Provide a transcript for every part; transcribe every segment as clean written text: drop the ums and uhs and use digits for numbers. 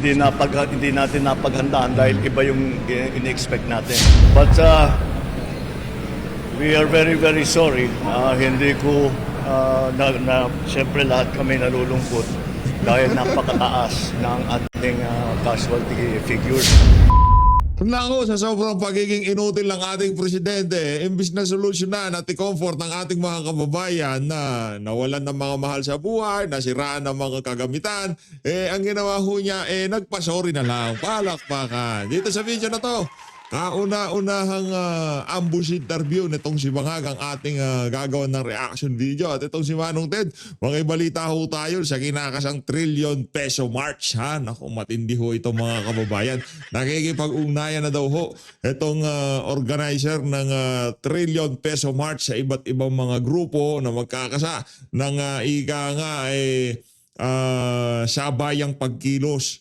hindi natin napaghandaan dahil iba yung in-expect natin. But we are very, very sorry. Hindi ko, siyempre lahat kami nalulungkot dahil napakataas ng ating casualty figures. Nako, sa sobrang pagiging inutil ng ating presidente, imbis na solusyonan at i-comfort ng ating mga kababayan na nawalan ng mga mahal sa buhay, nasiraan ng mga kagamitan, ang ginawa ho niya, nagpasorry na lang, palakpakan. Dito sa video na to, kauna-unahang ambush interview nitong si Bangag ang ating gagawa ng reaction video. At itong si Manong Ted, makibalita ho tayo sa kinakasang trillion peso march. Ha? Naku, matindi ho itong mga kababayan. Nakikipag-ugnayan na daw ho itong organizer ng trillion peso march sa iba't ibang mga grupo na magkakasa ng ika nga sabayang pagkilos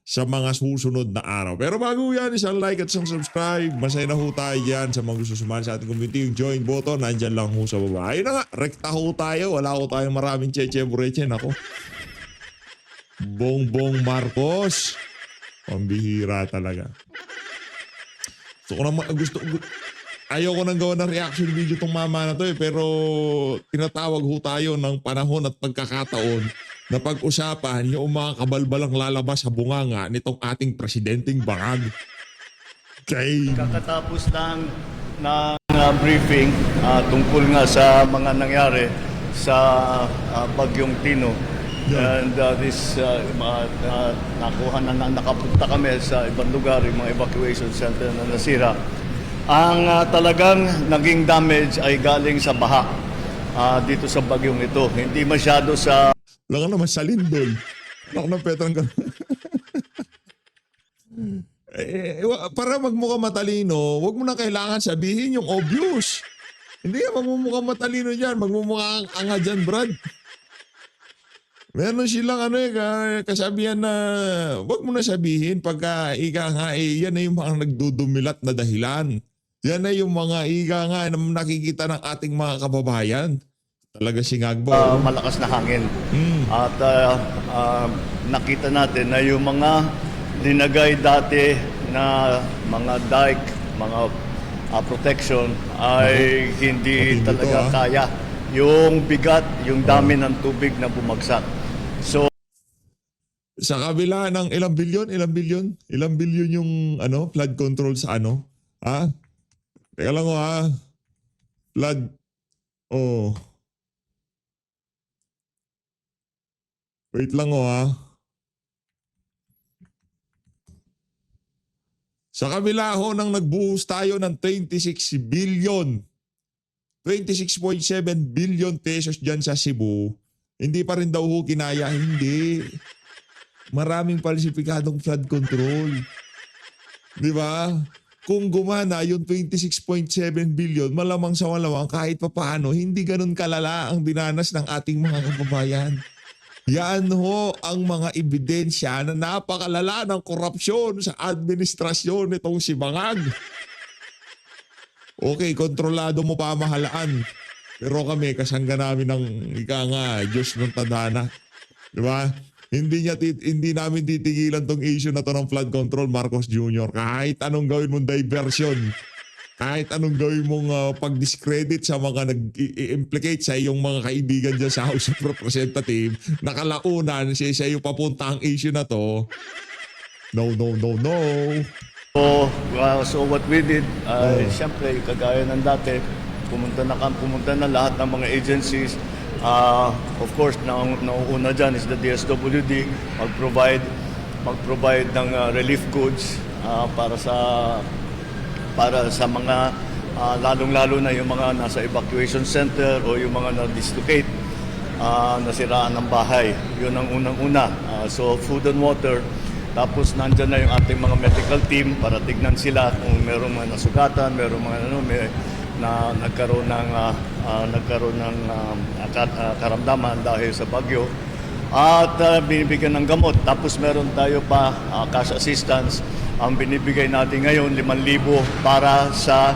sa mga susunod na araw. Pero bago yan, isang like at isang subscribe. Masaya na ho tayo dyan sa mga gusto sumali sa ating community. Yung join button, nandyan lang ho sa baba. Ayun na nga, rekta ho tayo. Wala ho tayong maraming cheche-bureche. Ako. Bongbong Marcos. Pambihira talaga. Ayoko nang gawa ng reaction video tong mama na to pero tinatawag ho tayo ng panahon at pagkakataon na pag-usapan yung mga kabalbalang lalabas sa bunganga nitong ating presidenteng Bangag. Okay. Kakatapos ng briefing tungkol nga sa mga nangyari sa Bagyong Tino. Yeah. And nakapunta kami sa ibang lugar, yung mga evacuation center na nasira. Ang talagang naging damage ay galing sa baha dito sa bagyong ito. Hindi masyado sa... Wala ka naman sa lindol. Wala ka ng petrang ka. Para magmukha matalino, wag mo na kailangan sabihin yung obvious. Hindi ka magmumukha matalino dyan. Magmumukha ang anga dyan, Brad. Meron silang kasabihan na wag mo na sabihin pagka ika nga yan na yung mga nagdudumilat na dahilan. Yan na yung mga ika nga na nakikita ng ating mga kababayan. Talaga singagbo. Malakas na hangin. At nakita natin na yung mga dinagay dati na mga dike, mga protection ay hindi talaga kaya. Yung bigat, yung dami ng tubig na bumagsak. So, sa kabila ng ilang bilyon yung flood control sa Teka lang flood, wait lang Sa kabila ho nang nagbuhos tayo ng 26.7 billion pesos dyan sa Cebu, hindi pa rin daw ho kinaya. Hindi. Maraming falsifikadong flood control. Di ba? Kung gumana yung 26.7 billion, malamang sa malamang kahit papaano, hindi ganun kalala ang dinanas ng ating mga kababayan. Yan ho ang mga ebidensya na napakalala ng korupsyon sa administrasyon nitong si Bangag. Okay, kontrolado mo pamahalaan. Pero kami, kasangga namin ng Diyos ng tadhana. Di ba? Hindi namin titigilan tong issue na to ng flood control, Marcos Jr. Kahit anong gawin mong diversion, kahit anong gawin mong pag-discredit sa mga nag-implicate sa iyong mga kaibigan dyan sa House of Representatives, nakalaunan sa iyo papunta ang issue na to. No. So what we did, siyempre, kagaya ng dati, pumunta na lahat ng mga agencies. Of course, nauuna dyan is the DSWD, mag-provide ng relief goods para sa mga lalong-lalo na yung mga nasa evacuation center o yung mga na-dislocate, nasiraan ng bahay. Yun ang unang-una. So food and water. Tapos nandyan na yung ating mga medical team para tignan sila kung merong mga nasugatan, merong mga na nagkaroon ng karamdaman dahil sa bagyo at binibigyan ng gamot. Tapos meron tayo pa cash assistance. Ang binibigay natin ngayon 5,000 para sa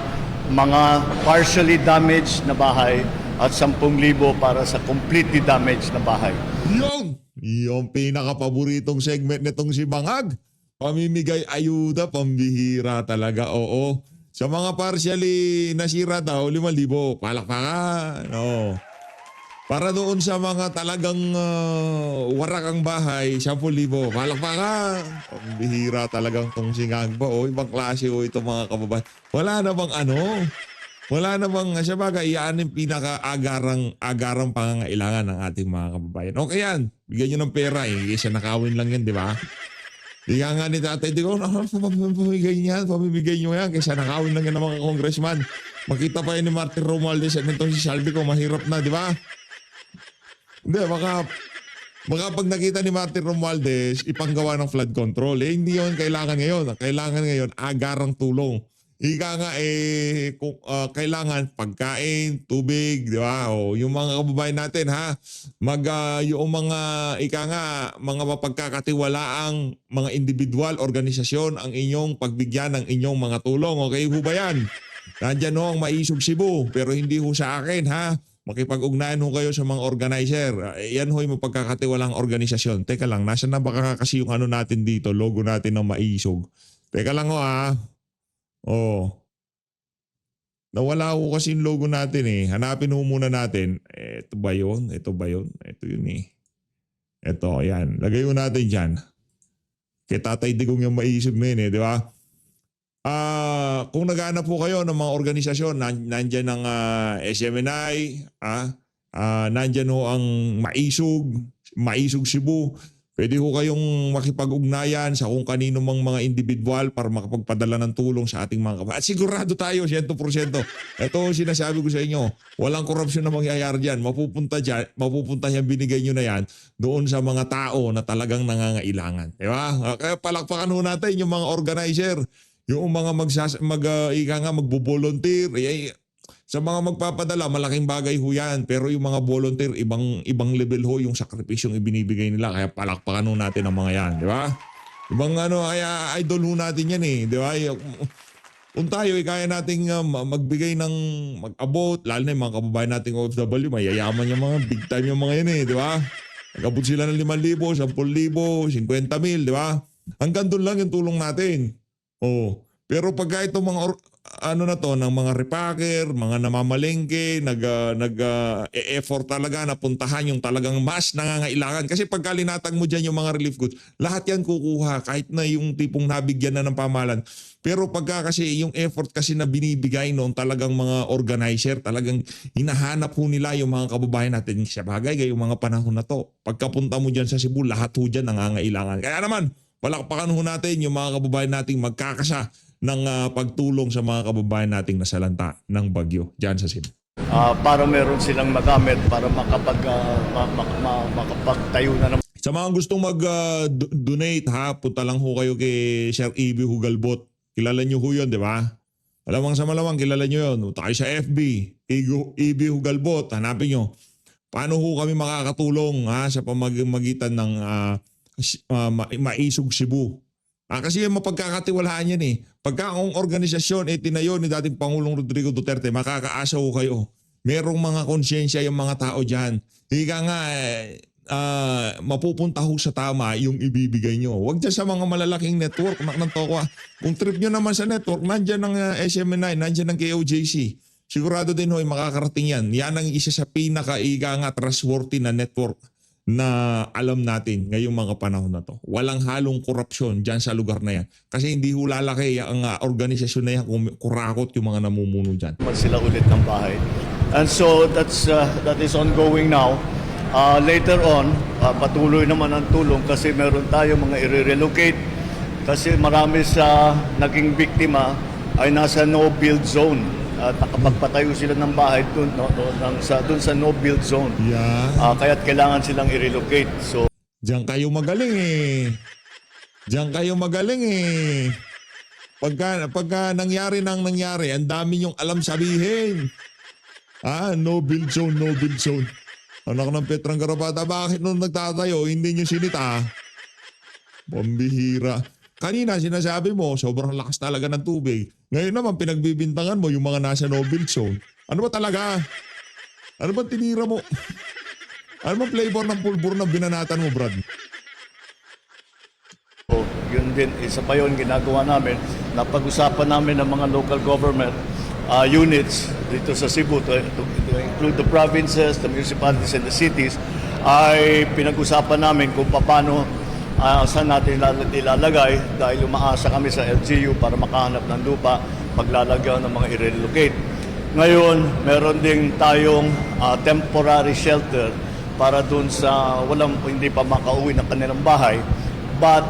mga partially damaged na bahay at 10,000 para sa completely damaged na bahay. Yung pinaka-paboritong segment nitong si Bangag. Pamimigay ayuda, pambihira talaga, oo. Sa mga partially nasira daw, 5,000. Palakpakan, oo. Para doon sa mga talagang warak ang bahay, 10,000. Palakpakan. Pambihira talagang tong si Ngagba. O, ibang klase o ito mga kababayan. Wala na bang ano? Wala na bang, siya bagay, iyan yung pinaka-agarang pangangailangan ng ating mga kababayan. Okay yan, bigyan nyo ng pera eh. Isa nakawin lang yan, di ba? Di nga ni tatay, di ko, pamimigay nyo yan. Kaysa nakawin lang yan ng mga congressman. Makita pa yun ni Martin Romualdez at nitong si Salvi ko, mahirap na, di ba? Hindi, baka pag nakita ni Martin Romualdez, ipanggawa ng flood control. Eh, hindi yun kailangan ngayon. Kailangan ngayon, agarang tulong. Ika nga kung, kailangan pagkain, tubig, di ba? O, yung mga kababayan natin ha, yung mga mga mapagkakatiwalaang mga individual, organisasyon ang inyong pagbigyan ng inyong mga tulong. Okay ho ba yan? Nandyan ho ang Maisog Cebu, pero hindi ho sa akin ha. Makipag-ugnayan ho kayo sa mga organizer. Yan ho yung mapagkakatiwalaang organisasyon. Teka lang, nasa na baka kasi yung ano natin dito, logo natin ng Maisog. Teka lang ho ha. Oh. Nawala ko kasi yung logo natin eh. Hanapin ho muna natin. Ito ba yun? Ito ba yun? Ito yun eh. Ito, yan. Lagay ho natin dyan. Kay Tatay Digong yung Maisog na yun eh, di ba? Kung naghahanap po kayo ng mga organisasyon, nandyan ang SMNI, nandyan ho ang Maisog Cebu. Pwede ho kayong makipag-ugnayan sa kung kanino mang mga individual para makapagpadala ng tulong sa ating mga kababayan. At sigurado tayo, 100%. Ito sinasabi ko sa inyo, walang korupsyon na mangyayari dyan. Mapupunta yan, binigay nyo na yan doon sa mga tao na talagang nangangailangan. Diba? Kaya palakpakan ho natin yung mga organizer, yung mga magbo-volunteer. Sa mga magpapadala, malaking bagay ho yan. Pero yung mga volunteer, ibang level ho yung sakripisyong ibinibigay nila. Kaya palakpakan ho natin ang mga yan. Di ba? Ibang kaya idol ho natin yan eh. Di ba? Kung tayo, kaya nating magbigay ng mag-abot, lalo na yung mga kababayan nating OFW, mayayaman yung mga big time yung mga yan eh. Di ba? Nag-abot sila ng 5,000, 10,000, 50,000, di ba? Hanggang doon lang yung tulong natin. Oh. Pero pagka itong mga ng mga repacker, mga namamalengke, nag-effort talaga na puntahan yung talagang mas nangangailangan. Kasi pagka linatag mo dyan yung mga relief goods, lahat yan kukuha kahit na yung tipong nabigyan na ng pamahalaan. Pero pagka kasi yung effort kasi na binibigay noong talagang mga organizer, talagang hinahanap ho nila yung mga kababayan natin. Sa bagay, yung mga panahon na to. Pagkapunta mo dyan sa Cebu, lahat ho dyan nangangailangan. Kaya naman, palakpakan ho natin yung mga kababayan nating magkakasa ng pagtulong sa mga kababayan nating nasalanta ng bagyo dyan sa Cebu. Para meron silang magamit para makapagtayo na naman. Sa mga gustong mag-donate punta lang ho kayo kay Sir Ibi Hugalbot. Kilala nyo ho yun, di ba? Malamang sa malamang, kilala nyo yun. Punta kayo sa FB, Ibi Hugalbot. Hanapin nyo. Paano ho kami makakatulong sa pamamagitan ng Maisog Cebu? Kasi yung mapagkakatiwalaan yan eh. Pagka ang organisasyon tinayo ni dating Pangulong Rodrigo Duterte, makakaasa ho kayo. Merong mga konsyensya yung mga tao dyan. Ika nga, mapupunta ho sa tama yung ibibigay nyo. Huwag dyan sa mga malalaking network. Kung trip nyo naman sa network, nandyan ng SMNI, nandyan ng KOJC. Sigurado din ho, makakarating yan. Yan ang isa sa pinaka-ika nga trustworthy na network na alam natin ngayong mga panahon na to. Walang halong korupsyon dyan sa lugar na yan. Kasi hindi ho lalaki ang organisasyon na yan kung kurakot yung mga namumuno dyan. Sila ulit ng bahay. And so that is ongoing now. Later on, patuloy naman ang tulong kasi meron tayo mga i-relocate kasi marami sa naging biktima ay nasa no-build zone. At nakapagpatayo sila ng bahay doon sa no-build zone. Yeah. Kaya't kailangan silang i-relocate. So, diyan kayo magaling eh. Diyan kayo magaling eh. Pagka nangyari, ang dami nyong alam sabihin. No-build zone, no-build zone. Anak ng Petrang Garapata, bakit nung nagtatayo, hindi nyo sinita? Pambihira. Kanina sinasabi mo, sobrang lakas talaga ng tubig. Ngayon naman pinagbibintangan mo yung mga nasa no-build zone. Ano ba talaga? Ano ba tinira mo? Ano bang flavor ng pulburo na binanatan mo, Brad? So, yun din, isa pa yun ginagawa namin. Napag-usapan namin ng mga local government units dito sa Cebu to include the provinces, the municipalities, and the cities, ay pinag-usapan namin kung paano saan natin ilalagay dahil umaasa kami sa LGU para makahanap ng lupa, paglalagyan ng mga i-relocate. Ngayon, meron din tayong temporary shelter para dun sa hindi pa makauwi ng kanilang bahay. But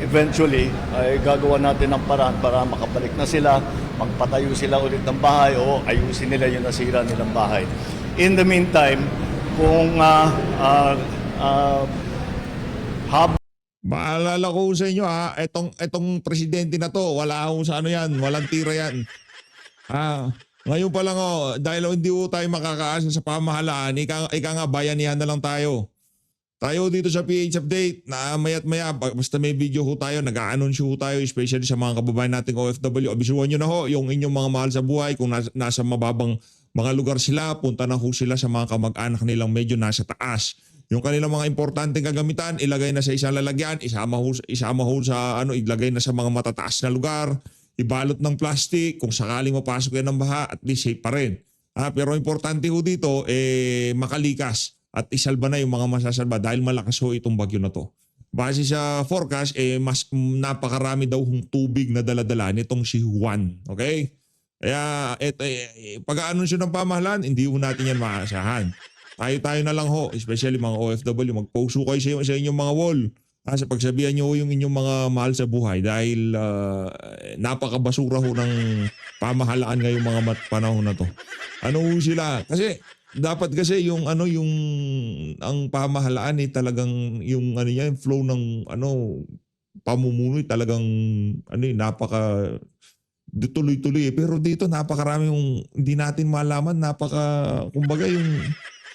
eventually ay gagawa natin ng paraan para makabalik na sila, magpatayo sila ulit ng bahay o ayusin nila yung nasira nilang bahay. In the meantime, kung Maalala ko sa inyo etong presidente na to, wala akong sa ano yan, walang tira yan. Ngayon pa lang dahil hindi ko tayo makakaasa sa pamahalaan, ika nga bayanihan na lang tayo. Tayo dito sa PH Update, na maya't maya, basta may video ho tayo, nag-a-anunsyo ho tayo, especially sa mga kababayan nating OFW. Abisuhan nyo na ho yung inyong mga mahal sa buhay. Kung nasa mababang mga lugar sila, punta na ho sila sa mga kamag-anak nilang medyo nasa taas. Yung kanilang mga importanteng kagamitan, ilagay na sa isang lalagyan, isama ho sa ilagay na sa mga matataas na lugar, ibalot ng plastic, kung sakaling mapasok yan ng baha, at least safe pa rin. Pero importante ho dito, makalikas. At isalba na yung mga masasalba dahil malakas ho itong bagyo na to. Base sa forecast, mas napakarami daw hong tubig na daladala nitong si Juan. Okay? Kaya pag-aanunsyo ng pamahalaan, hindi ho natin yan maasahan. Tayo na lang ho, especially mga OFW, mag-post ho kayo sa inyong mga wall. Sa pagsabihan nyo yung inyong mga mahal sa buhay dahil napakabasura ho ng pamahalaan ngayong mga panahon na to. Ano ho sila? Dapat kasi yung ang pamahalaan talagang yung yung flow ng pamumuno talagang napaka tuloy-tuloy pero dito napakarami yung hindi natin malaman, kumbaga yung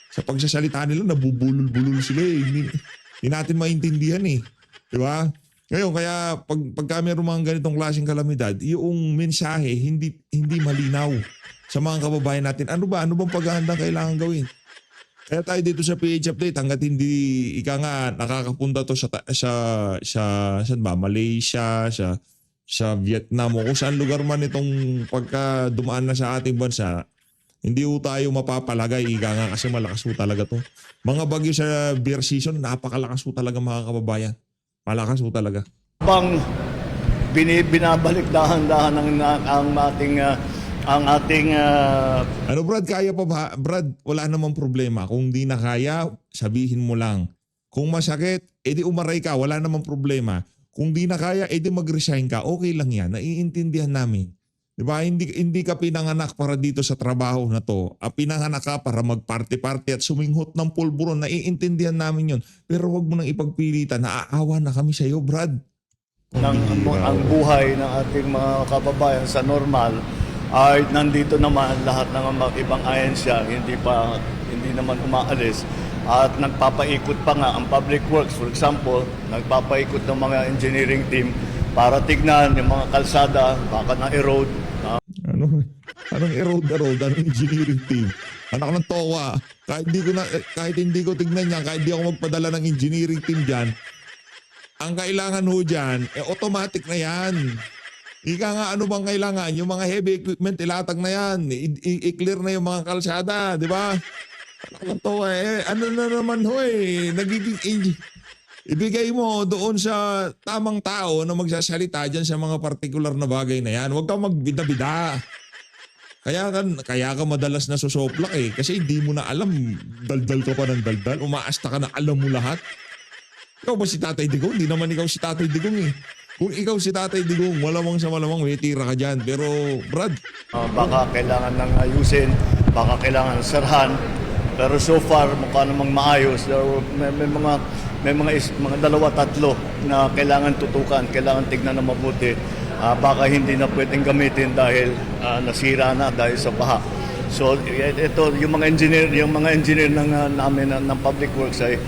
sa pagsasalita nila nabubulol-bulol sila hindi natin maintindihan di ba? Ngayon kaya pag mayroong mga ganitong klaseng kalamidad, yung mensahe hindi malinaw sa mga kababayan natin. Ano bang paghahandang kailangan gawin? Kaya tayo dito sa PH Update, hanggat hindi nakakapunta to saan ba? Malaysia, sa Vietnam o kung saan lugar man itong pagka dumaan na sa ating bansa, hindi ho tayo mapapalagay kasi malakas ho talaga to. Mga bagyo sa beer season, napakalakas ho talaga mga kababayan. Malakas ho talaga. Binabalik dahan-dahan ang ating Ano Brad, kaya pa ba? Brad, wala namang problema. Kung di na kaya, sabihin mo lang. Kung masakit, edi umaray ka, wala namang problema. Kung di na kaya, edi mag-resign ka. Okay lang yan, naiintindihan namin. Diba? Hindi ka pinanganak para dito sa trabaho na to. Pinanganak ka para mag-party-party at suminghot ng pulburon. Naiintindihan namin yun. Pero wag mo nang ipagpilitan. Naaawa na kami sa iyo, Brad. ang buhay ng ating mga kababayan sa normal ay nandito naman lahat ng ibang ahensya, hindi naman umaalis at nagpapaikot pa nga ang public works, for example, nagpapaikot ng mga engineering team para tignan yung mga kalsada, baka na-erode. Anong erode? Anong engineering team? Anak ng towa. Kahit hindi ko tignan yan, kahit hindi ako magpadala ng engineering team dyan, ang kailangan ho dyan, automatic na yan. Ika nga, ano bang kailangan? Yung mga heavy equipment, ilatag na yan. I-clear na yung mga kalsada, di ba? Ano na naman ho ibigay mo doon sa tamang tao na magsasalita dyan sa mga particular na bagay na yan. Huwag kang magbida-bida. Kaya ka madalas na susoplak kasi hindi mo na alam. Daldal ka pa ng daldal. Umaasta ka na alam mo lahat. Ikaw ba si Tatay Digong? Hindi naman ikaw si Tatay Digong Kung ikaw si Tatay Digong, malamang sa malamang may tira ka dyan. Pero Brad, baka kailangan ng ayusin, baka kailangan sarhan. Pero so far, mukha namang maayos. May mga dalawa, tatlo na kailangan tutukan, kailangan tignan na mabuti. Baka hindi na pwedeng gamitin dahil nasira na dahil sa baha. So ito, yung mga engineer namin ng Public Works ay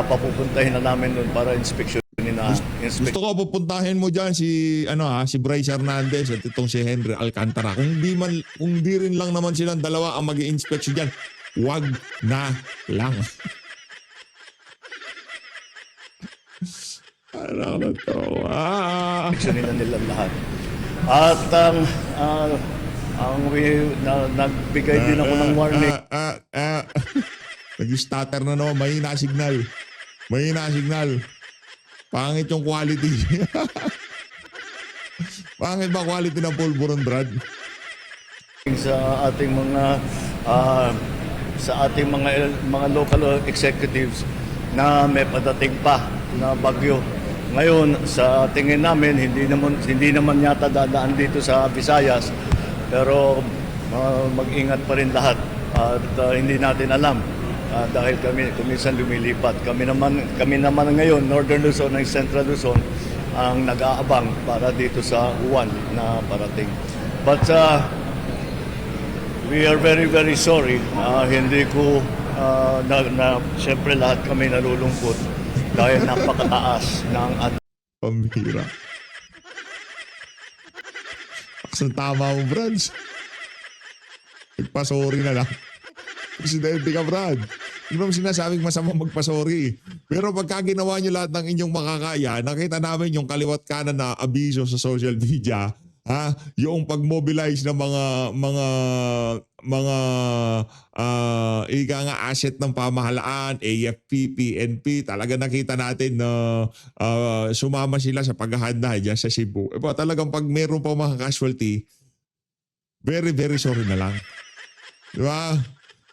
papupuntahin na namin doon para inspection. Gusto ko pupuntahin mo diyan si Bryce Hernandez at itong si Henry Alcantara. Kung di rin lang naman silang dalawa ang mag-i-inspect diyan. wag na lang. Ano na to? Aksyonin nila lahat. At nagbigay din ako ng warning. Nag-stutter na naman. Mahina signal. Pangit yung quality. Pangit ba quality ng pulburon, Brad? Sa ating mga local executives na may padating pa na bagyo. Ngayon, sa tingin namin, hindi naman yata dadaan dito sa Visayas, pero mag-ingat pa rin lahat at hindi natin alam dahil kami kuminsan lumilipat. Kami naman ngayon, Northern Luzon and Central Luzon, ang nag-aabang para dito sa uwan na parating. But we are very, very sorry. Hindi ko, siyempre lahat kami nalulungkot dahil napakataas ng Pambira. Aksang tama mo, Brad. Magpasori na lang. Presidente ka, Brad. Hindi mo sinasabing masama magpasori. Pero pagka ginawa nyo lahat ng inyong makakaya, nakita namin yung kaliwat kanan na abiso sa social media, yung pag-mobilize ng mga ika nga asset ng pamahalaan, AFP, PNP, talaga nakita natin na sumama sila sa paghahanda dyan sa Cebu. Talagang pag meron pa mga casualty, very, very sorry na lang. Di ba?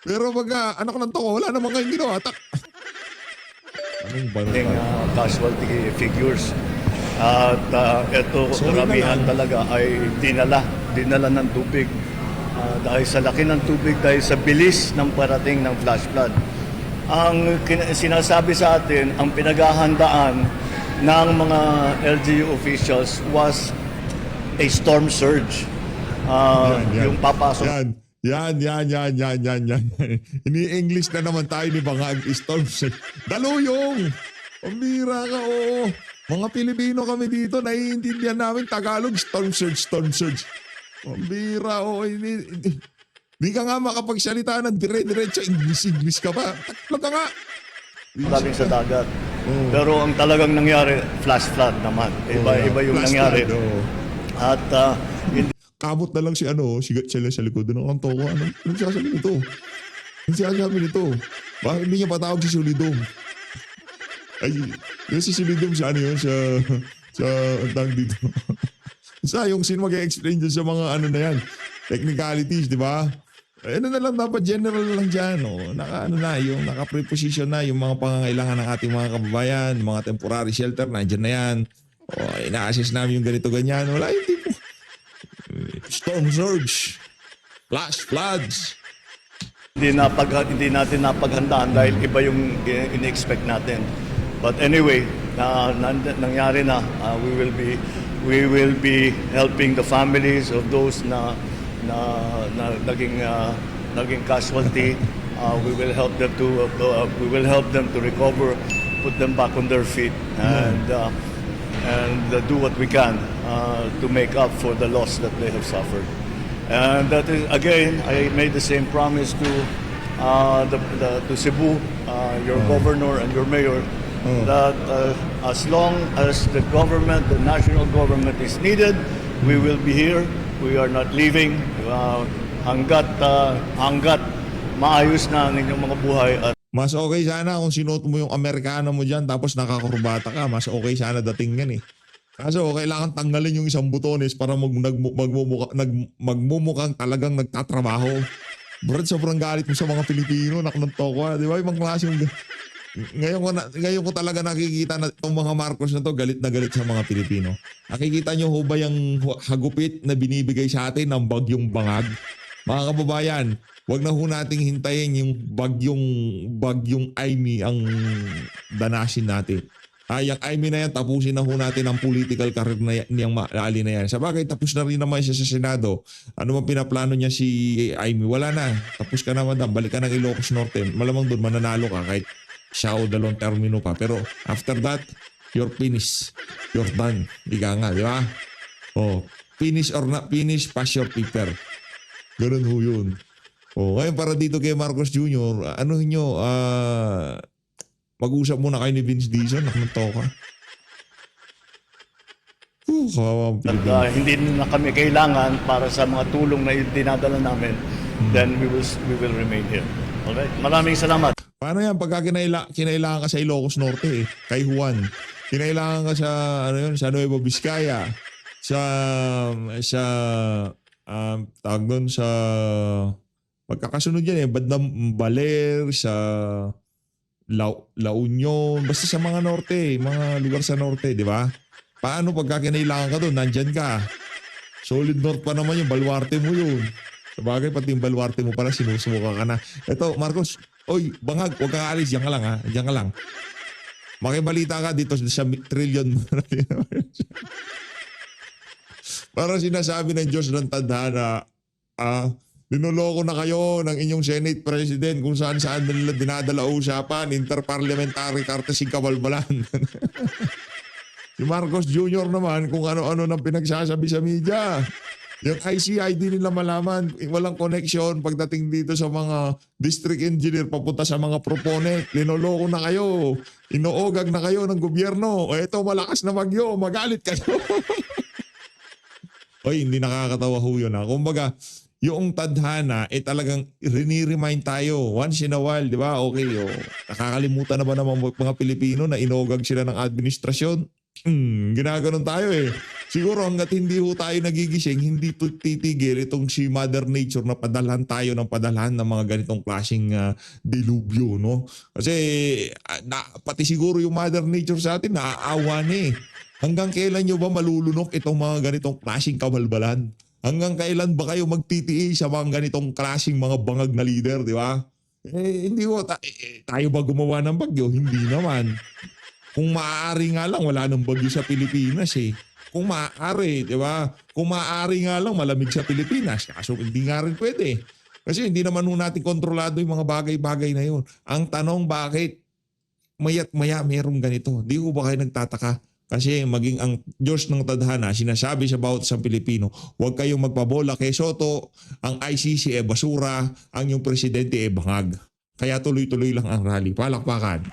Pero pag anak ng toko, wala naman kayong ginawa. Anong ba casualty figures. At ito, karamihan talaga ay dinala ng tubig. Dahil sa laki ng tubig, dahil sa bilis ng parating ng flash flood. Ang sinasabi sa atin, ang pinaghahandaan ng mga LGU officials was a storm surge. Yung papasok. Yan. Ini-English na naman tayo ni Bangag, storm surge. Daluyong! Pambira ka, oo. Mga Pilipino kami dito, naiintindihan namin Tagalog, storm surge. Pambira, oo. Hindi ka nga makapagsalita ng dire-diretso, English ka pa. Taklo ka nga. Galing sa dagat. Pero ang talagang nangyari, flash flood naman. Iba yung nangyari. At hindi kamot na lang si sila sa likod ng toko. Anong sasabi nito? Bakit hindi niya patawag si Solidum? Ay, yung si Solidum sa tawag dito. Yung sino mag-explain dyan sa mga na yan, technicalities, di ba? Na lang dapat general na lang dyan. Yung naka-preposition na yung mga pangangailangan ng ating mga kababayan, mga temporary shelter, nandiyan na yan. Ina-assess namin yung ganito ganyan. Wala yung tipo. Storm surge, flash floods. Hindi natin napaghandaan dahil iba yung in-expect natin. But anyway, nangyari na. We will be helping the families of those na naging casualty. We will help them to recover, put them back on their feet, and do what we can to make up for the loss that they have suffered. And that is, again, I made the same promise to Cebu, your governor and your mayor, that as long as the national government is needed, we will be here. We are not leaving hanggat maayos na ang inyong mga buhay. At mas okay sana kung sinuot mo yung Amerikano mo dyan tapos nakakurbata ka. Mas okay sana dating yan eh. Kaso kailangan tanggalin yung isang butones para magmumukhang talagang nagtatrabaho. Brad, sobrang galit mo sa mga Pilipino. Naknantokwa. Di ba? Ibang klase yung... Ngayon ko talaga nakikita na itong mga Marcos na to galit na galit sa mga Pilipino. Nakikita nyo ho ba yung hagupit na binibigay sa atin ng bagyong Bangag? Mga kababayan, wag na ho nating hintayin yung bagyong Aimee ang danasin natin. Yung Aimee na yan, tapusin na ho natin ang political career na niyang maali na yan. Sabagay, tapos na rin naman siya sa Senado. Ano man pinaplano niya si Aimee? Wala na. Tapos ka na, madam. Balik ka ng Ilocos Norte. Malamang doon, mananalo ka kahit siya o 2 termino pa. Pero after that, you're finished. You're done. Ika nga, di ba? Finish or not finish, pass your paper. Ganun ho yun. Ngayon para dito kay Marcos Jr., ano nyo, mag-usap muna kayo ni Vince Dizon, nakmanto ka. Kawawa ang At Pilipinas. hindi na kami kailangan para sa mga tulong na dinadala namin, then we will remain here. Okay? Maraming salamat. Paano yan pagka kinailangan ka sa Ilocos Norte kay Juan? Kinailangan ka sa sa Nueva Vizcaya, sa tawag doon sa magkakasunod yan Bandang Baler, sa La Union, basta sa mga norte, mga lugar sa norte, di ba? Paano pagka kinailangan ka doon, nandyan ka. Solid north pa naman yung baluarte mo yun. Sabagay, pati yung baluarte mo pala, sinusuka ka na. Ito, Marcos, oy, bangag, huwag kang aalis, diyan ka lang ha, diyan ka lang. Makibalita ka dito sa trillion. Para sinasabi ng Diyos ng tadhana, linuloko na kayo ng inyong Senate President kung saan nila dinadala usapan, interparliamentary courtesy kabalbalan. Si Marcos Jr. naman kung ano-ano nang pinagsasabi sa media. Yung ICID nila malaman, walang connection pagdating dito sa mga district engineer papunta sa mga proponent. Linoloko na kayo. Inoogag na kayo ng gobyerno. O eto, malakas na bagyo. Magalit kayo. Oy, hindi nakakatawa ho yun ha. Kumbaga, yung tadhana, talagang rini-remind tayo once in a while, di ba? Okay, nakakalimutan na ba naman mga Pilipino na inogag sila ng administrasyon? Ginaganon tayo eh. Siguro hanggat hindi ho tayo nagigising, hindi titigil itong si Mother Nature na padalhan tayo ng padalhan ng mga ganitong klaseng dilubyo, no? Kasi pati siguro yung Mother Nature sa atin naaawa na eh. Hanggang kailan nyo ba malulunok itong mga ganitong klaseng kabalbalan? Hanggang kailan ba kayo magtitiis sa mga ganitong klaseng mga bangag na leader, di ba? Hindi ko, tayo ba gumawa ng bagyo? Hindi naman. Kung maaari nga lang, wala nang bagyo sa Pilipinas eh. Kung maaari, di ba? Kung maaari nga lang, malamig sa Pilipinas. Kaso hindi nga rin pwede. Kasi hindi naman natin kontrolado yung mga bagay-bagay na yun. Ang tanong, bakit maya't maya merong ganito? Di ko ba kayo nagtataka? Kasi maging ang Diyos ng tadhana, sinasabi sa bawat isang Pilipino, huwag kayong magpabola kay Soto, ang ICC basura, ang yung presidente bangag. Kaya tuloy-tuloy lang ang rally. Palakpakan.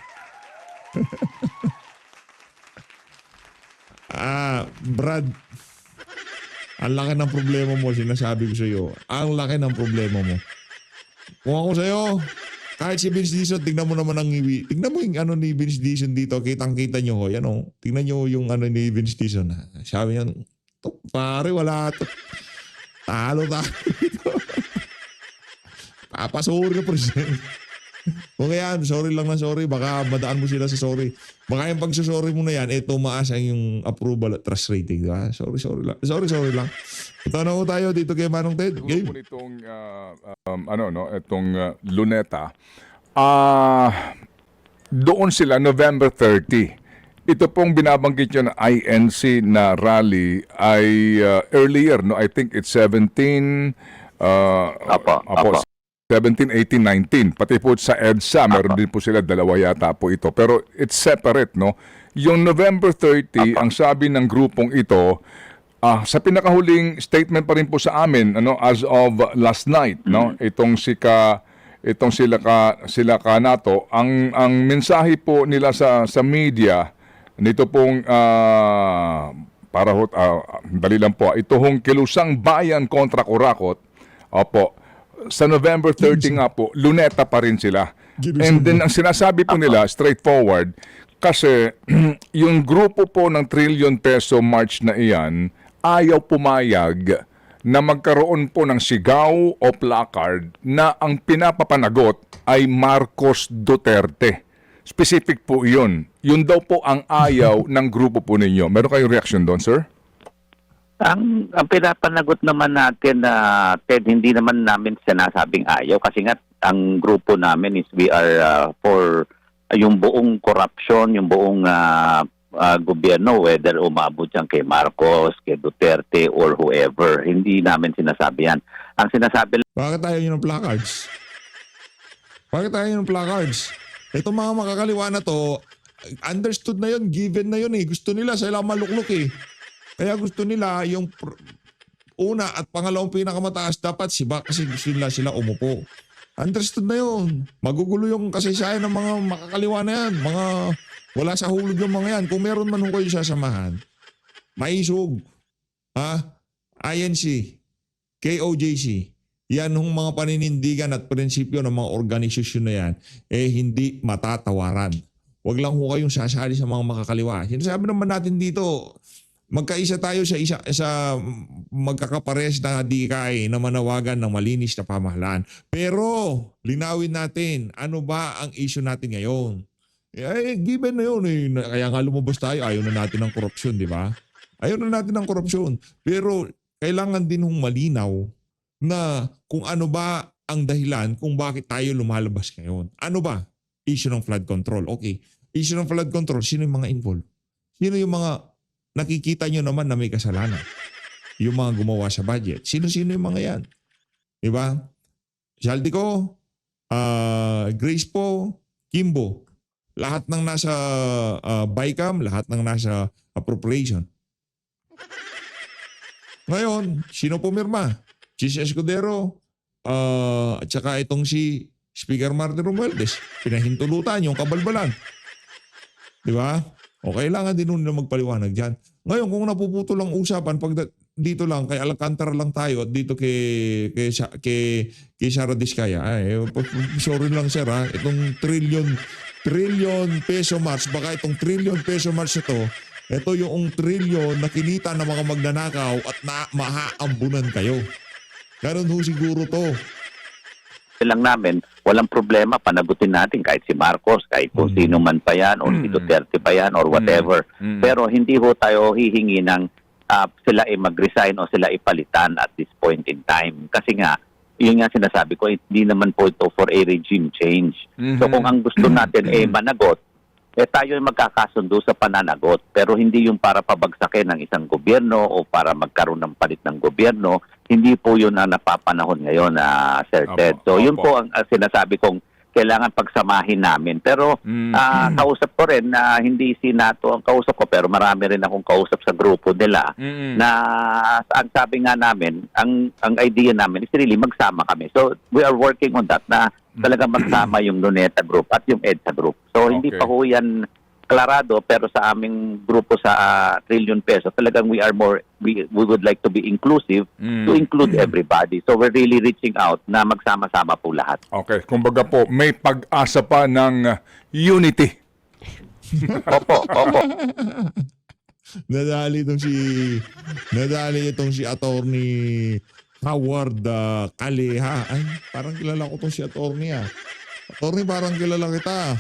Brad, ang laki ng problema mo, sinasabi ko sa iyo. Ang laki ng problema mo. Kung ako sa iyo, kahit si Vince Dizon, tignan mo naman ang iwi. Tignan mo yung ano ni Vince Dizon dito. Kitang-kita nyo ho. Yan o. Tignan nyo yung ano ni Vince Dizon. Sabi niya, pare, wala to. Talo tayo dito. Papasuri ka, president. Kung kaya, sorry lang na sorry. Baka madaan mo sila sa sorry. Baka yung pagsusorry mo na yan, tumaas ang yung approval at trust rating. Diba? Sorry lang. Sorry lang. Ito na ho tayo dito kay Manong Ted. Game. Itong, itong Luneta. Doon sila November 30. Ito pong binabanggit nyo na INC na rally ay earlier, no? I think it's 17... Apo. 17, 18, 19. Pati po sa EDSA, meron din po sila, dalawa yata po ito. Pero it's separate, no? Yung November 30, ang sabi ng grupong ito, sa pinakahuling statement pa rin po sa amin, as of last night, no? Itong sila ka nato, ang mensahe po nila sa media, nito pong, dali lang po, ito hong kilusang bayan kontra Kurakot, opo, sa November 30 nga po, Luneta pa rin sila. And then ang sinasabi po nila, straightforward, kasi yung grupo po ng trillion peso march na iyan, ayaw pumayag na magkaroon po ng sigaw o placard na ang pinapapanagot ay Marcos Duterte. Specific po yun. Yun daw po ang ayaw ng grupo po ninyo. Meron kayong reaction doon, sir? Ang pinapanagot naman natin na Ted, hindi naman namin sinasabing ayaw kasi nga ang grupo namin is we are for yung buong corruption, yung buong gobyerno, whether umabot yan kay Marcos, kay Duterte, or whoever. Hindi namin sinasabi yan. Ang sinasabi Bakit tayo yun ng placards? Bakit tayo yun ng placards? Itong mga makakaliwa na to, understood na yun, given na yun eh. Gusto nila sila maluklok eh. Kaya gusto nila yung una at pangalawang pinakamataas, dapat siba kasi gusto nila sila umupo. Understood na yun. Magugulo yung kasaysayan ng mga makakaliwa na yan. Mga wala sa hulog yung mga yan. Kung meron man kayo sasamahan, maisog. INC, KOJC, yan hong mga paninindigan at prinsipyo ng mga organisasyon na yan, hindi matatawaran. Huwag lang ho kayong sasali sa mga makakaliwa. Sinasabi naman natin dito, magkaisa tayo sa magkakapares na dikay na manawagan ng malinis na pamahalaan. Pero linawin natin, ano ba ang issue natin ngayon? Given na yun. Kaya nga lumabas tayo, ayaw na natin ng korupsyon, di ba? Ayaw na natin ng korupsyon. Pero kailangan din hong malinaw na kung ano ba ang dahilan kung bakit tayo lumalabas ngayon. Ano ba? Issue ng flood control. Okay. Issue ng flood control, sino yung mga involved? Sino yung mga nakikita nyo naman na may kasalanan? Yung mga gumawa sa budget. Sino-sino yung mga yan? Diba? Saldico, Grace po, Kimbo. Lahat ng nasa BICAM, lahat ng nasa appropriation. Ngayon, sino pumirma? Si Escudero, at saka itong si Speaker Martin Romualdez. Pinahintulutan yung kabalbalan. Diba? O kailangan din nila magpaliwanag dyan. Ngayon, kung napuputol ang usapan, pag dito lang, kay Alcantara lang tayo at dito kay Sara Diskaya. Sorry lang sir ha, itong trillion peso march, baka itong trillion peso march ito yung trillion na kinita ng mga magnanakaw at mahaambunan kayo. Ganun ho siguro to. Lang namin, walang problema, panagutin natin kahit si Marcos, kahit kung sino man pa yan, or si Duterte pa yan, or whatever. Pero hindi ho tayo hihingi ng sila mag-resign o sila ipalitan at this point in time. Kasi nga, yun nga sinasabi ko, hindi naman po ito for a regime change. So kung ang gusto natin managot, tayo ay magkakasundo sa pananagot. Pero hindi yung para pabagsakin ng isang gobyerno o para magkaroon ng palit ng gobyerno. Hindi po yun ang napapanahon ngayon, Sir Ted. So yun po ang sinasabi kong kailangan pagsamahin namin. Pero kausap ko rin na hindi si NATO ang kausap ko, pero marami rin akong kausap sa grupo nila na ang sabi nga namin, ang idea namin is really magsama kami. So we are working on that na talaga magsama yung Luneta Group at yung EDSA Group. So hindi pa ho yan klarado, pero sa aming grupo sa trillion peso, talagang we would like to be inclusive to include everybody. So we're really reaching out na magsama-sama po lahat. Okay, kumbaga po, may pag-asa pa ng unity. Opo. Nadali itong si Attorney Howard Kaleha. Ay, parang kilala ko itong si Attorney Attorney, parang kilala kita.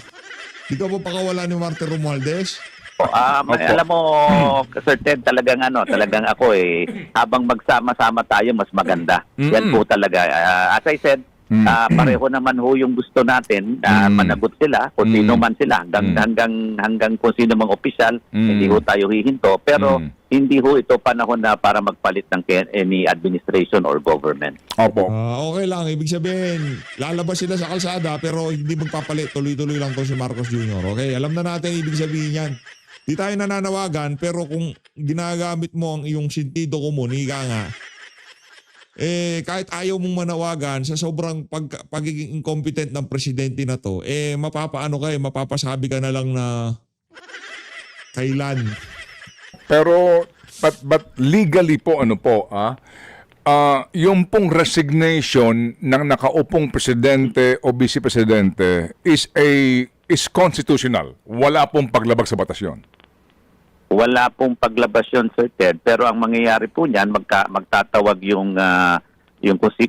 Di ka ba pakawala ni Martin Romualdez? Alam mo, Sir Ted, talagang ako habang magsama-sama tayo, mas maganda. Yan po talaga. As I said, pareho naman ho yung gusto natin, managot sila, kung sino man sila, hanggang kung sino mang opisyal, hindi ho tayo hihinto. Pero hindi ho ito panahon na para magpalit ng any administration or government. Opo. Okay lang, ibig sabihin, lalabas sila sa kalsada pero hindi magpapalit, tuloy-tuloy lang to si Marcos Jr. Okay, alam na natin ibig sabihin yan. Di tayo nananawagan, pero kung ginagamit mo ang iyong sentido común, higa nga, kahit ayaw mong manawagan sa sobrang pagiging incompetent ng presidente na to, mapapasabi ka na lang na kailan. Pero, but legally po, yung pong resignation ng nakaupong presidente o vice-presidente is constitutional. Wala pong paglabag sa batas yun. Wala pong paglabas yun, Sir Ted. Pero ang mangyayari po niyan, magtatawag yung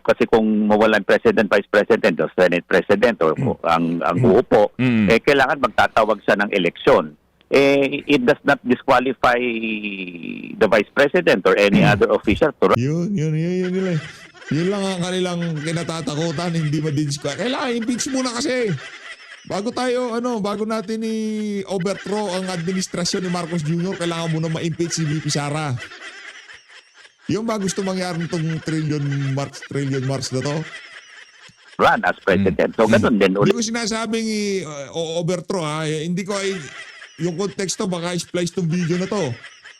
kasi kung mawalan president, vice president, o senate president, o ang uupo, kailangan magtatawag siya ng eleksyon. It does not disqualify the vice president or any other official to run. Yun lang ang kanilang kinatatakutan, hindi ma-disqualify. Kailangan impeach muna kasi. Bago natin i-overthrow ang administrasyon ni Marcos Jr., kailangan muna ma-impeach si VP Sara. Yung ba gusto mangyari nitong trillion march na to? Run as president. So, ganun din. Hindi ko sinasabing overthrow ha. Hindi ko yung konteksto baka i-splice tong video na to.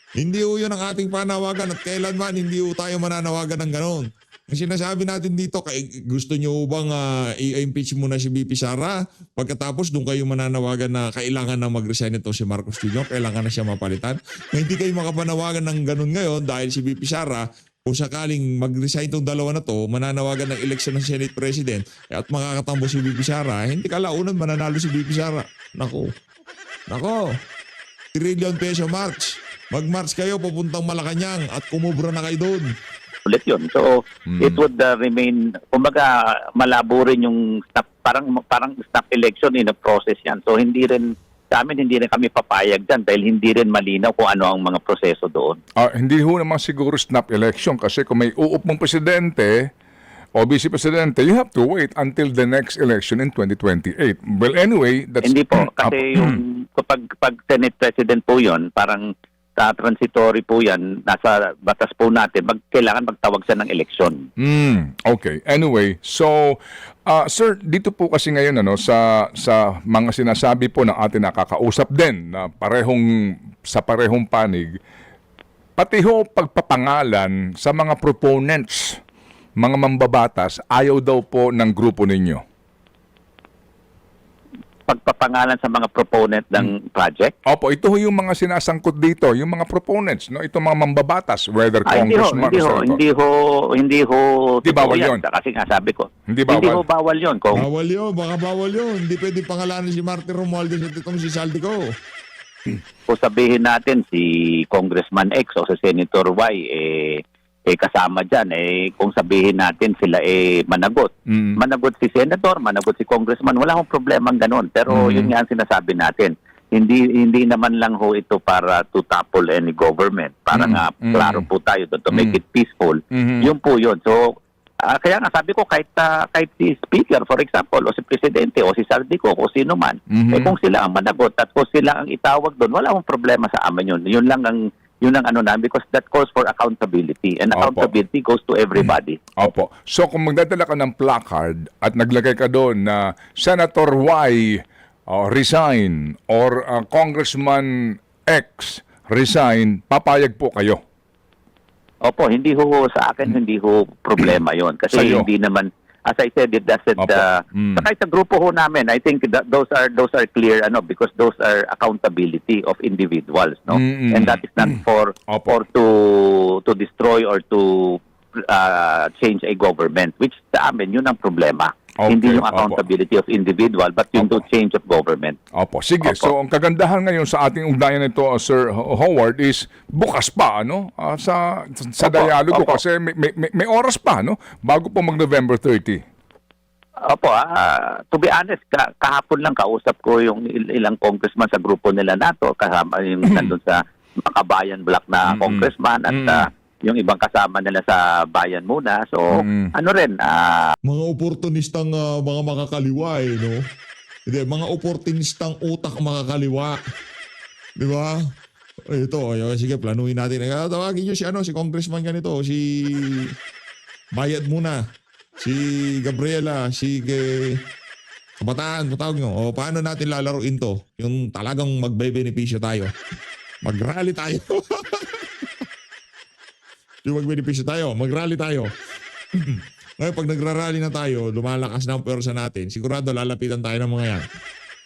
Hindi ho yun ang ating panawagan at kailanman hindi ho tayo mananawagan ng ganon. Ang sinasabi natin dito, gusto nyo bang i-impeach muna si VP Sara? Pagkatapos doon kayo mananawagan na kailangan na mag-resign ito si Marcos Jr., kailangan na siya mapalitan. Kung hindi kayo makapanawagan ng ganun ngayon dahil si VP Sara, kung sakaling mag-resign itong dalawa na to, mananawagan ng eleksyon ng Senate President at makakatambo si VP Sara, hindi kalaunan mananalo si VP Sara. Nako, 3 trillion peso march. Mag-march kayo papuntang Malacanang at kumubra na kayo doon. Ulit yun. So, it would remain, kumbaga, malabo rin yung parang snap election in a process yan. So, hindi rin kami papayag dyan dahil hindi rin malinaw kung ano ang mga proseso doon. Hindi ho naman siguro snap election kasi kung may uupong presidente o vice presidente, you have to wait until the next election in 2028. Well, anyway, that's... Hindi po. Kasi yung pag Senate President po yun, parang transitory po yan, nasa batas po natin, kailangan magtawag siya ng eleksyon. Okay. Anyway, so sir, dito po kasi ngayon sa mga sinasabi po ng ating nakakausap din na sa parehong panig, pati ho pagpapangalan sa mga proponents, mga mambabatas, ayaw daw po ng grupo ninyo. Pagpapangalan sa mga proponent ng project? Opo, ito ho yung mga sinasangkot dito, yung mga proponents, no? Itong mga mambabatas, whether congressman or senator. Hindi ho. Di bawal yun. Kasi nga sabi ko. Hindi bawal. Hindi ho bawal yun. Bawal yun, baka bawal yun. Hindi pwede pangalanan si Martin Romualdez at itong si Saldico. Kung sabihin natin si Congressman X o si Senator Y, kasama dyan, kung sabihin natin sila managot. Managot si Senator, managot si Congressman, wala akong problema ganon. Pero yun nga ang sinasabi natin. Hindi naman lang ho ito para to topple any government. Para nga klaro po tayo doon to make it peaceful. Yun po yun. So, kaya nga sabi ko kahit si Speaker, for example, o si Presidente, o si Saldico, o sino man, kung sila ang managot at kung sila ang itawag doon, wala akong problema sa amin yun. Yun lang ang because that calls for accountability and accountability goes to everybody. Opo. So kung magdadala ka ng placard at naglagay ka doon na Senator Y resign or Congressman X resign, papayag po kayo? Opo, hindi ho sa akin, hindi ho problema yon kasi Sa'yo? hindi naman, as I said, it doesn't kahit sa grupo ho namin, I think those are clear because those are accountability of individuals, no? And that is not for to destroy or to change a government, which sa amin yun ang problema. Hindi yung accountability of individual but yung to change of government. Opo, sige. So ang kagandahan ngayon sa ating ugnayan nito, Sir Howard, is bukas pa sa dialogo kasi may oras pa bago po mag-November 30. Opo, to be honest, kahapon lang kausap ko yung ilang congressman sa grupo nila NATO, kasama yung nandun sa Makabayan Block na congressman at yung ibang kasama nila sa bayan muna. So, Mga oportunistang mga makakaliwa no? Hindi, mga oportunistang utak makakaliwa. Di ba? Ito, sige, planuhin natin. Tawagin nyo si Congressman ganito, si Bayad muna, si Gabriela, si Kabataan, patawag nyo. Paano natin lalaruin to? Yung talagang magbe-benepisyo tayo. Mag-rally tayo. Yung mag-benepisyo tayo, mag-rally tayo. Ngayon, pag nagra-rally na tayo, lumalakas na ang pwersa natin, sigurado lalapitan tayo ng mga yan.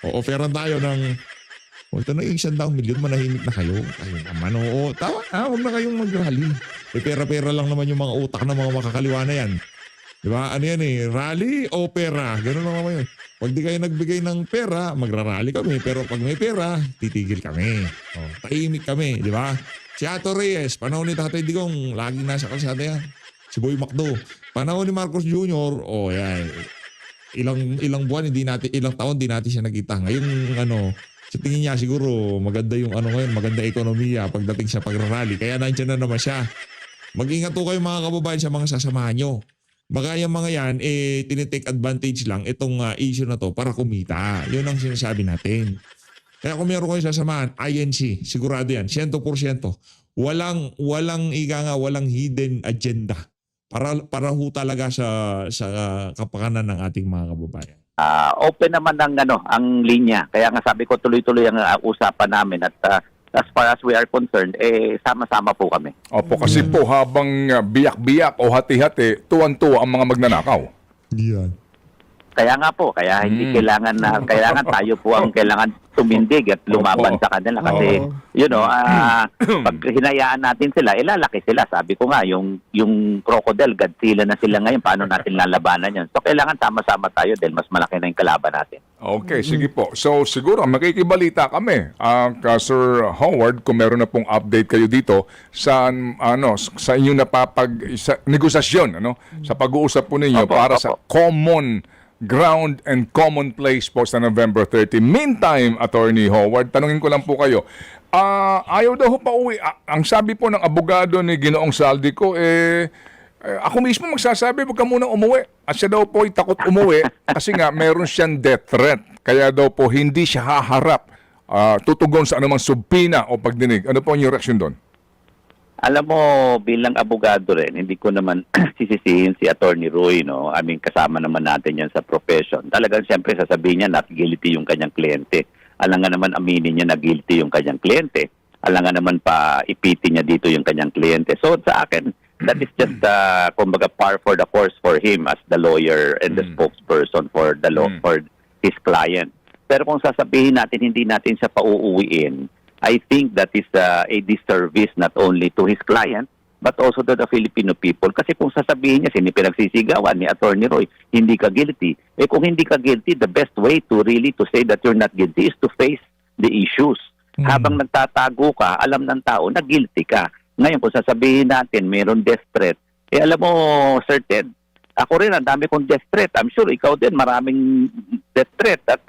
O-offeran tayo ng, ito na 100 milyon, manahimik na kayo. Ayun naman, tawa na, huwag na kayong mag-rally. Pera-pera lang naman yung mga utak ng mga makakaliwa na yan. Diba? Ano yan rally o pera? Ganun lang naman yun. Pag di kayo nagbigay ng pera, magra-rally kami. Pero pag may pera, titigil kami. Tahimik kami, di ba? Si Ato Reyes, panahon ni Tatay Digong, laging nasa kalsada yan. Si Boy Macdo. Panahon ni Marcos Jr., yan. Ilang buwan, ilang taon, hindi natin siya nakita. Ngayon, sa tingin niya, siguro, maganda yung ngayon, maganda ekonomiya pagdating sa pagrarally. Kaya nandiyan na naman siya. Mag-ingat po kayo mga kababayan sa mga sasamahan nyo. Baka yung mga yan, tinitake advantage lang itong issue na to para kumita. Yun ang sinasabi natin. Kaya kung meron kayo sasamahan, INC, sigurado yan, 100%. Walang hidden agenda. Para ho talaga sa kapakanan ng ating mga kababayan. Open naman ang linya. Kaya nga sabi ko tuloy-tuloy ang usapan namin at as far as we are concerned, sama-sama po kami. Opo, kasi po habang biyak-biyak o hati-hati, tuwan-tuwa ang mga magnanakaw. Yan. Kaya nga po, kaya hindi kailangan tayo po ang kailangan tumindig at lumaban Opo. sa kanila kasi pag hinayaan natin sila, lalaki sila. Sabi ko nga, yung crocodile, Godzilla na sila ngayon, paano natin lalabanan yun? So kailangan sama-sama tayo dahil mas malaki na yung kalaban natin. Okay, sige po. So siguro makikibalita kami, Sir Howard, kung meron na pong update kayo dito sa sa inyong negosasyon, sa pag-uusap po ninyo Opo, para opo. sa common ground and common place po sa November 30. Meantime, Attorney Howard, tanungin ko lang po kayo. Ayaw daw ho pa uwi. Ang sabi po ng abogado ni Ginoong Saldico, ako mismo magsasabi, huwag ka muna umuwi. At siya daw po ay takot umuwi kasi nga meron siyang death threat. Kaya daw po hindi siya haharap, tutugon sa anumang subpina o pagdinig. Ano po ang inyong reaksyon doon? Alam mo, bilang abogado rin, hindi ko naman sisisihin si Attorney Roy, no? I mean, kasama naman natin yan sa profession. Talagang siyempre sasabihin niya not guilty yung kanyang kliyente. Alam nga naman aminin niya na guilty yung kanyang kliyente. Alam nga naman pa ipitin niya dito yung kanyang kliyente. So sa akin, that is just kumbaga par for the course for him as the lawyer and the spokesperson for the law for his client. Pero kung sasabihin natin hindi natin siya pauuwiin, I think that is a disservice not only to his client but also to the Filipino people. Kasi kung sasabihin niya, pinagsisigawan ni Attorney Roy, hindi ka guilty. Kung hindi ka guilty, the best way to really to say that you're not guilty is to face the issues. Habang nagtatago ka, alam ng tao na guilty ka. Ngayon, kung sasabihin natin, mayroon death threat, alam mo, Sir Ted, ako rin, ang dami kong death threat. I'm sure ikaw din, maraming death threat. At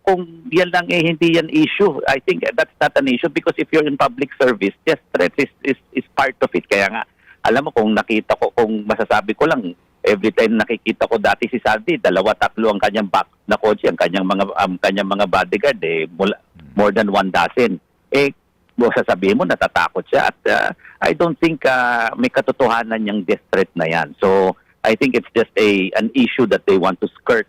kung yan lang hindi yan issue, I think that's not an issue because if you're in public service, death threat is part of it. Kaya nga, alam mo, kung nakita ko, kung masasabi ko lang, every time nakikita ko dati si Saldi, 2-3 ang kanyang back na kotse, ang kanyang mga bodyguard, more than 1 dozen. Sasabihin mo, natatakot siya. At I don't think may katotohanan yung death threat na yan. So, I think it's just an issue that they want to skirt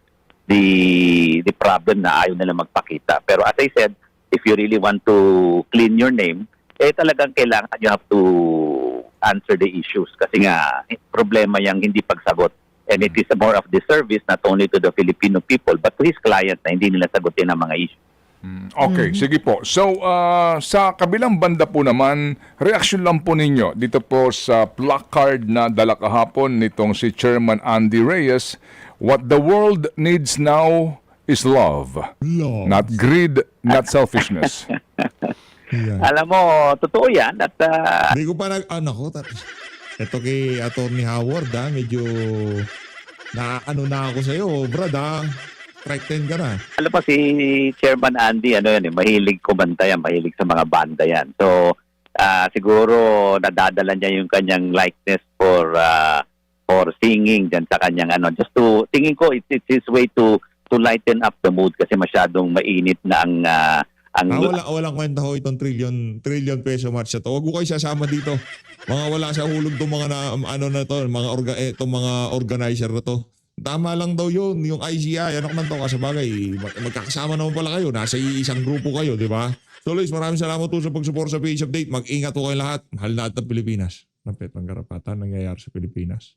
the problem na ayaw nila magpakita. Pero as I said, if you really want to clean your name, talagang kailangan you have to answer the issues. Kasi nga, problema yung hindi pagsagot. And it is more of the service not only to the Filipino people but to his client na hindi nila sagutin ang mga issues. Okay, sige po. So, sa kabilang banda po naman, reaksyon lang po ninyo dito po sa placard na dala kahapon nitong si Chairman Andy Reyes. What the world needs now is love. Love. Not greed, not selfishness. Yan. Alam mo, totoo yan. At Hindi ko pa ito kay Attorney Howard, medyo na ako sa'yo, Brad, Threatened ka na. alam mo si Chairman Andy, mahilig kumanta yan, mahilig sa mga banda yan. So, siguro nadadala niya yung kanyang likeness for singing dyan sa kanyang just to, tingin ko it's his way to lighten up the mood kasi masyadong mainit na ang Walang kwenta ho itong trillion peso match na to. Huwag ko kayo sasama dito. Mga wala sa hulog itong mga itong mga organizer na to. Tama lang daw yun, yung ICI, naman to kasi bagay, magkakasama naman pala kayo, nasa isang grupo kayo, di ba? So Luis, maraming salamat po sa pag-support sa PH Update. Mag-ingat po kayo lahat. Mahal natin ang Pilipinas. Ng petang karapatan nangyayari sa Pilipinas.